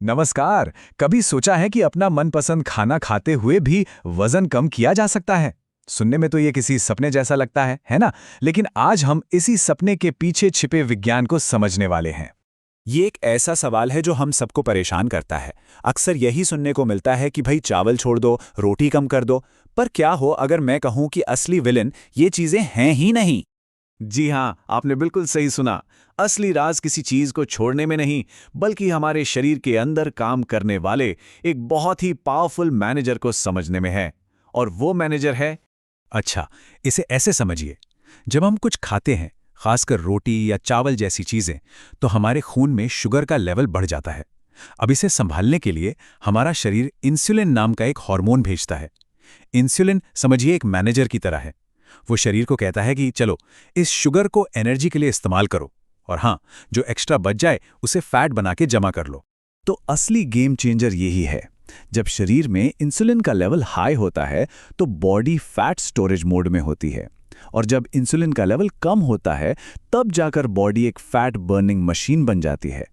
नमस्कार। कभी सोचा है कि अपना मनपसंद खाना खाते हुए भी वजन कम किया जा सकता है? सुनने में तो ये किसी सपने जैसा लगता है ना? लेकिन आज हम इसी सपने के पीछे छिपे विज्ञान को समझने वाले हैं। ये एक ऐसा सवाल है जो हम सबको परेशान करता है। अक्सर यही सुनने को मिलता है कि भाई चावल छोड़ दो, रोटी कम कर दो। पर क्या हो अगर मैं कहूं कि असली विलन ये चीजें हैं ही नहीं। जी हाँ, आपने बिल्कुल सही सुना। असली राज किसी चीज को छोड़ने में नहीं, बल्कि हमारे शरीर के अंदर काम करने वाले एक बहुत ही पावरफुल मैनेजर को समझने में है। और वो मैनेजर है। अच्छा, इसे ऐसे समझिए। जब हम कुछ खाते हैं, खासकर रोटी या चावल जैसी चीजें, तो हमारे खून में शुगर का लेवल बढ़ जाता है। अब इसे संभालने के लिए हमारा शरीर इंसुलिन नाम का एक हार्मोन भेजता है। इंसुलिन समझिए एक मैनेजर की तरह है। वो शरीर को कहता है कि चलो इस शुगर को एनर्जी के लिए इस्तेमाल करो, और हाँ, जो एक्स्ट्रा बच जाए उसे फैट बना के जमा कर लो। तो असली गेम चेंजर यही है। जब शरीर में इंसुलिन का लेवल हाई होता है तो बॉडी फैट स्टोरेज मोड में होती है, और जब इंसुलिन का लेवल कम होता है तब जाकर बॉडी एक फैट बर्निंग मशीन बन जाती है।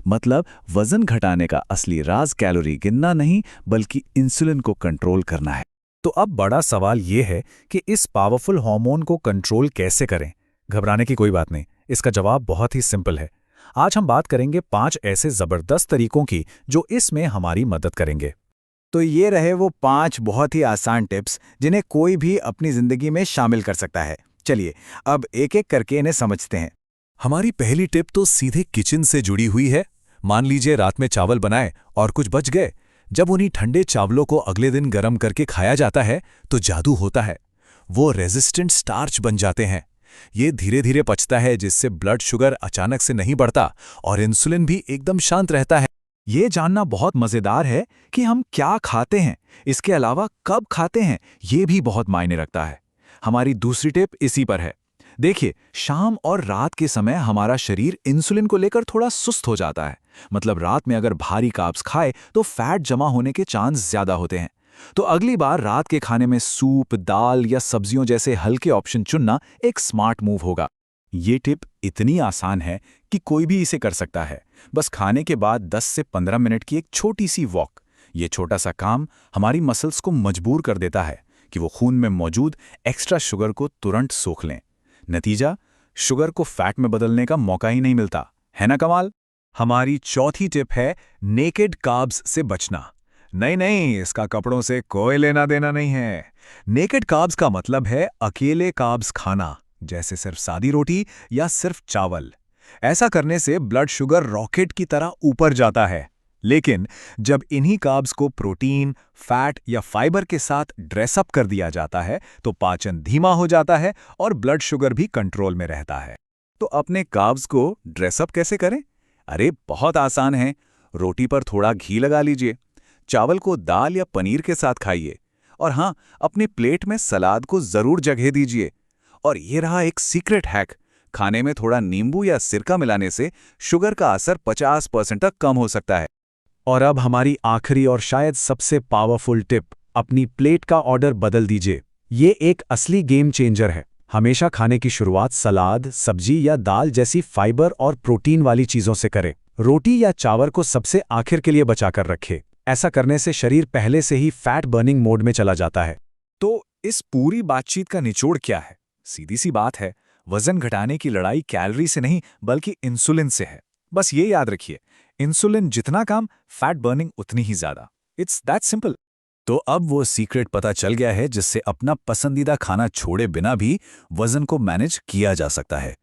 मतलब वजन घटाने का असली राज कैलोरी गिनना नहीं, बल्कि इंसुलिन को कंट्रोल करना है। तो अब बड़ा सवाल ये है कि इस पावरफुल हार्मोन को कंट्रोल कैसे करें। घबराने की कोई बात नहीं, इसका जवाब बहुत ही सिंपल है। आज हम बात करेंगे 5 ऐसे जबरदस्त तरीकों की जो इसमें हमारी मदद करेंगे। तो ये रहे वो 5 बहुत ही आसान टिप्स जिन्हें कोई भी अपनी जिंदगी में शामिल कर सकता है। चलिए अब एक एक करके इन्हें समझते हैं। हमारी पहली टिप तो सीधे किचन से जुड़ी हुई है। मान लीजिए रात में चावल बनाए और कुछ बच गए। जब उन्हीं ठंडे चावलों को अगले दिन गर्म करके खाया जाता है तो जादू होता है। वो रेजिस्टेंट स्टार्च बन जाते हैं। ये धीरे धीरे पचता है, जिससे ब्लड शुगर अचानक से नहीं बढ़ता और इंसुलिन भी एकदम शांत रहता है। ये जानना बहुत मजेदार है कि हम क्या खाते हैं, इसके अलावा कब खाते हैं, ये भी बहुत मायने रखता है। हमारी दूसरी टिप इसी पर है। देखिए, शाम और रात के समय हमारा शरीर इंसुलिन को लेकर थोड़ा सुस्त हो जाता है। मतलब रात में अगर भारी कार्ब्स खाए तो फैट जमा होने के चांस ज्यादा होते हैं। तो अगली बार रात के खाने में सूप, दाल या सब्जियों जैसे हल्के ऑप्शन चुनना एक स्मार्ट मूव होगा। ये टिप इतनी आसान है कि कोई भी इसे कर सकता है। बस खाने के बाद 10 से 15 मिनट की एक छोटी सी वॉक। ये छोटा सा काम हमारी मसल्स को मजबूर कर देता है कि वो खून में मौजूद एक्स्ट्रा शुगर को तुरंत सोख लें। नतीजा, शुगर को फैट में बदलने का मौका ही नहीं मिलता, है ना कमाल। हमारी चौथी टिप है नेकेड कार्ब्स से बचना। नहीं नहीं, इसका कपड़ों से कोई लेना देना नहीं है। नेकेड कार्ब्स का मतलब है अकेले कार्ब्स खाना, जैसे सिर्फ सादी रोटी या सिर्फ चावल। ऐसा करने से ब्लड शुगर रॉकेट की तरह ऊपर जाता है। लेकिन जब इन्हीं कार्ब्स को प्रोटीन, फैट या फाइबर के साथ ड्रेसअप कर दिया जाता है तो पाचन धीमा हो जाता है और ब्लड शुगर भी कंट्रोल में रहता है। तो अपने कार्ब्स को ड्रेसअप कैसे करें? अरे बहुत आसान है। रोटी पर थोड़ा घी लगा लीजिए, चावल को दाल या पनीर के साथ खाइए, और हाँ, अपनी प्लेट में सलाद को जरूर जगह दीजिए। और ये रहा एक सीक्रेट हैक। खाने में थोड़ा नींबू या सिरका मिलाने से शुगर का असर 50% तक कम हो सकता है। और अब हमारी आखिरी और शायद सबसे पावरफुल टिप, अपनी प्लेट का ऑर्डर बदल दीजिए। ये एक असली गेम चेंजर है। हमेशा खाने की शुरुआत सलाद, सब्जी या दाल जैसी फाइबर और प्रोटीन वाली चीजों से करें। रोटी या चावल को सबसे आखिर के लिए बचाकर रखें। ऐसा करने से शरीर पहले से ही फैट बर्निंग मोड में चला जाता है। तो इस पूरी बातचीत का निचोड़ क्या है? सीधी सी बात है, वजन घटाने की लड़ाई कैलोरी से नहीं बल्कि इंसुलिन से है। बस ये याद रखिए, इंसुलिन जितना काम, फैट बर्निंग उतनी ही ज्यादा। It's that simple. तो अब वो सीक्रेट पता चल गया है जिससे अपना पसंदीदा खाना छोड़े बिना भी वजन को मैनेज किया जा सकता है।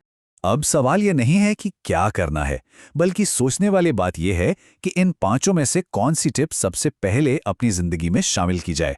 अब सवाल ये नहीं है कि क्या करना है, बल्कि सोचने वाली बात यह है कि इन 5 में से कौन सी टिप सबसे पहले अपनी जिंदगी में शामिल की जाए।